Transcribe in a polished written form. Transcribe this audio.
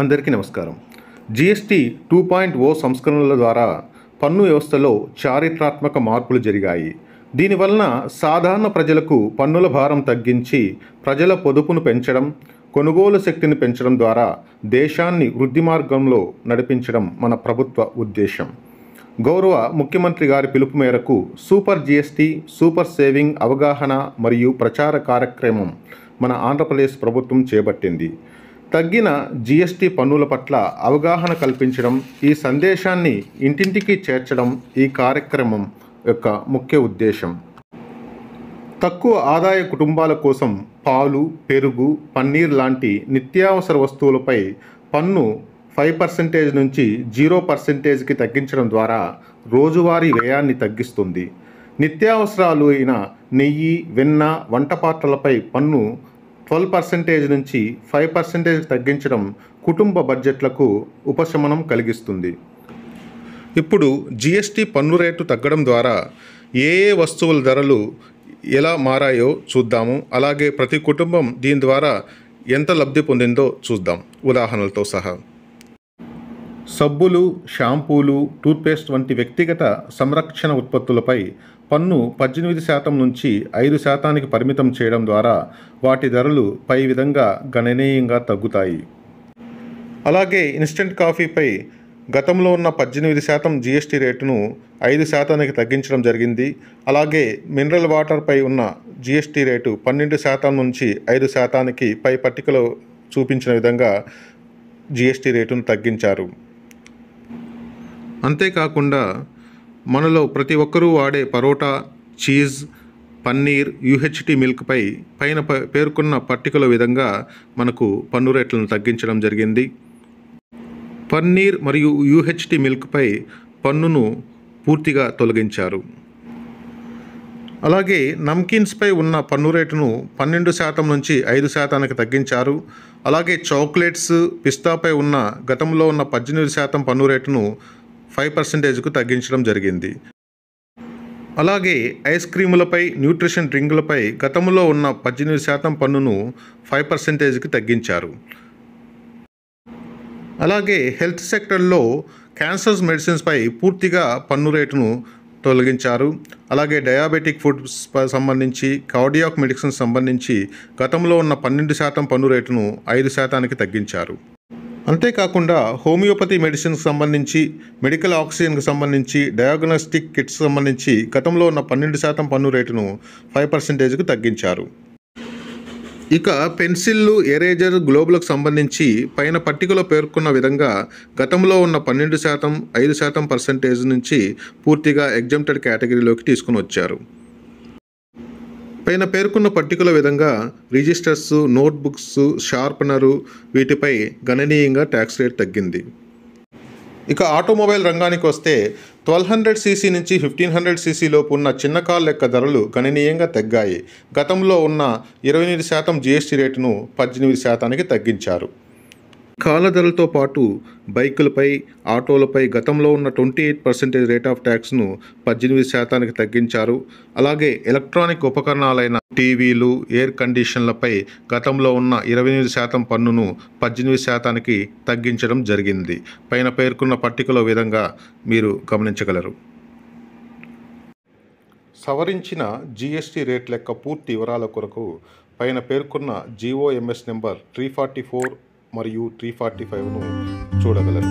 అందరికీ నమస్కారం. జీఎస్టీ 2.0 సంస్కరణల ద్వారా పన్ను వ్యవస్థలో చారిత్రాత్మక మార్పులు జరిగాయి. దీనివలన సాధారణ ప్రజలకు పన్నుల భారం తగ్గించి ప్రజల పొదుపును పెంచడం, కొనుగోలు శక్తిని పెంచడం ద్వారా దేశాన్ని వృద్ధి మార్గంలో నడిపించడం మన ప్రభుత్వ ఉద్దేశం. గౌరవ ముఖ్యమంత్రి గారి పిలుపు మేరకు సూపర్ జీఎస్టీ, సూపర్ సేవింగ్ అవగాహన మరియు ప్రచార కార్యక్రమం మన ఆంధ్రప్రదేశ్ ప్రభుత్వం చేపట్టింది. తగ్గిన జీఎస్టీ పన్నుల పట్ల అవగాహన కల్పించడం, ఈ సందేశాన్ని ఇంటింటికి చేర్చడం ఈ కార్యక్రమం యొక్క ముఖ్య ఉద్దేశం. తక్కువ ఆదాయ కుటుంబాల కోసం పాలు, పెరుగు, పన్నీర్ లాంటి నిత్యావసర వస్తువులపై పన్ను 5% నుంచి 0%కి తగ్గించడం ద్వారా రోజువారీ వ్యయాన్ని తగ్గిస్తుంది. నిత్యావసరాలు అయిన నెయ్యి, వెన్న, వంట పాత్రలపై పన్ను 12% నుంచి 5% తగ్గించడం కుటుంబ బడ్జెట్లకు ఉపశమనం కలిగిస్తుంది. ఇప్పుడు జీఎస్టీ పన్ను రేటు తగ్గడం ద్వారా ఏ వస్తువుల ధరలు ఎలా మారాయో చూద్దాము. అలాగే ప్రతి కుటుంబం దీని ద్వారా ఎంత లబ్ధి పొందిందో చూద్దాం ఉదాహరణలతో సహా. సబ్బులు, షాంపూలు, టూత్పేస్ట్ వంటి వ్యక్తిగత సంరక్షణ ఉత్పత్తులపై పన్ను 18% నుంచి 5%కి పరిమితం చేయడం ద్వారా వాటి ధరలు పై విధంగా గణనీయంగా తగ్గుతాయి. అలాగే ఇన్స్టెంట్ కాఫీపై గతంలో ఉన్న 18% జీఎస్టీ రేటును 5%కి తగ్గించడం జరిగింది. అలాగే మినరల్ వాటర్పై ఉన్న జీఎస్టీ రేటు 12% నుంచి 5%కి పై పట్టికలో చూపించిన విధంగా జీఎస్టీ రేటును తగ్గించారు. అంతేకాకుండా మనలో ప్రతి ఒక్కరూ వాడే పరోటా, చీజ్, పన్నీర్, యూహెచ్టీ మిల్క్పై పైన పేర్కొన్న పట్టికల విధంగా మనకు పన్ను రేట్లను తగ్గించడం జరిగింది. పన్నీర్ మరియు యూహెచ్టీ మిల్క్పై పన్నును పూర్తిగా తొలగించారు. అలాగే నమ్కిన్స్పై ఉన్న పన్ను రేటును 12% నుంచి 5%కి తగ్గించారు. అలాగే చాక్లెట్స్, పిస్తాపై ఉన్న గతంలో ఉన్న 18% పన్ను రేటును 5%కు తగ్గించడం జరిగింది. అలాగే ఐస్ క్రీములపై, న్యూట్రిషన్ డ్రింకులపై గతంలో ఉన్న 18% పన్నును 5%కి తగ్గించారు. అలాగే హెల్త్ సెక్టర్లో క్యాన్సర్ మెడిసిన్స్పై పూర్తిగా పన్ను రేటును తొలగించారు. అలాగే డయాబెటిక్ ఫుడ్స్ సంబంధించి, కార్డియాక్ మెడిసిన్స్ సంబంధించి గతంలో ఉన్న 12% పన్ను రేటును 5%కి తగ్గించారు. అంతేకాకుండా హోమియోపతి మెడిసిన్కి సంబంధించి, మెడికల్ ఆక్సిజన్కి సంబంధించి, డయాగ్నోస్టిక్ కిట్స్ సంబంధించి గతంలో ఉన్న 12% పన్ను రేటును 5%కు తగ్గించారు. ఇక పెన్సిళ్ళు, ఎరేజర్, గ్లోబులకు సంబంధించి పైన పట్టికలో పేర్కొన్న విధంగా గతంలో ఉన్న 12%, 5% నుంచి పూర్తిగా ఎగ్జంప్టెడ్ కేటగిరీలోకి తీసుకుని వచ్చారు. పైన పేర్కొన్న పట్టికల విధంగా రిజిస్టర్స్, నోట్బుక్స్, షార్పనరు వీటిపై గణనీయంగా ట్యాక్స్ రేట్ తగ్గింది. ఇక ఆటోమొబైల్ రంగానికి వస్తే 1200cc నుంచి 1500cc లోపు ఉన్న చిన్న కార్ల యొక్క ధరలు గణనీయంగా తగ్గాయి. గతంలో ఉన్న 28% జీఎస్టీ రేటును 18%కి తగ్గించారు. కార్ల ధరలతో పాటు బైకులపై, ఆటోలపై గతంలో ఉన్న 28% రేట్ ఆఫ్ ట్యాక్స్ను 18%కి తగ్గించారు. అలాగే ఎలక్ట్రానిక్ ఉపకరణాలైన టీవీలు, ఎయిర్ కండిషన్లపై గతంలో ఉన్న 28% పన్నును 18%కి తగ్గించడం జరిగింది. పైన పేర్కొన్న పట్టికలో విధంగా మీరు గమనించగలరు. సవరించిన జీఎస్టీ రేట్ల యొక్క పూర్తి వివరాల కొరకు పైన పేర్కొన్న జీఓఎంఎస్ నెంబర్ 344 మరియు 345ను చూడగలరు.